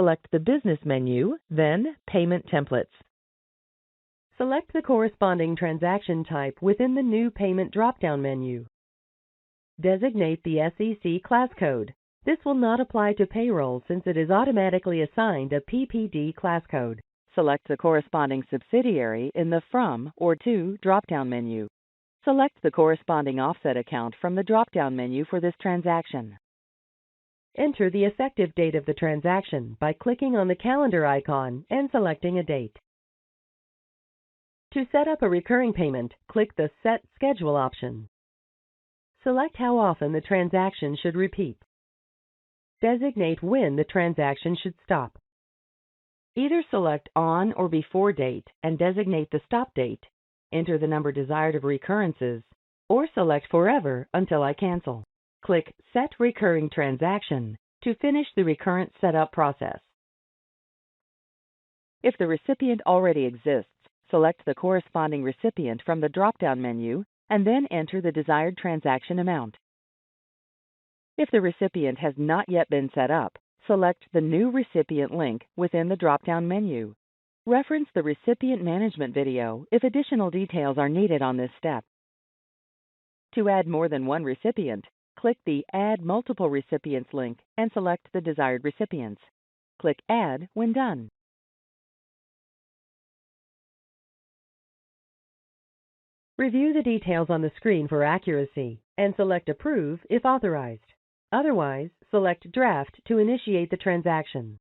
select the Business menu, then Payment Templates. Select the corresponding transaction type within the New Payment drop-down menu. Designate the SEC class code. This will not apply to payroll since it is automatically assigned a PPD class code. Select the corresponding subsidiary in the From or To drop-down menu. Select the corresponding offset account from the drop-down menu for this transaction. Enter the effective date of the transaction by clicking on the calendar icon and selecting a date. To set up a recurring payment, click the Set Schedule option. Select how often the transaction should repeat. Designate when the transaction should stop. Either select On or Before Date and designate the stop date, enter the number desired of recurrences, or select Forever until I cancel. Click Set Recurring Transaction to finish the recurrent setup process. If the recipient already exists, select the corresponding recipient from the drop-down menu and then enter the desired transaction amount. If the recipient has not yet been set up, select the New Recipient link within the drop-down menu. Reference the Recipient Management video if additional details are needed on this step. To add more than one recipient, click the Add Multiple Recipients link and select the desired recipients. Click Add when done. Review the details on the screen for accuracy and select Approve if authorized. Otherwise, select Draft to initiate the transaction.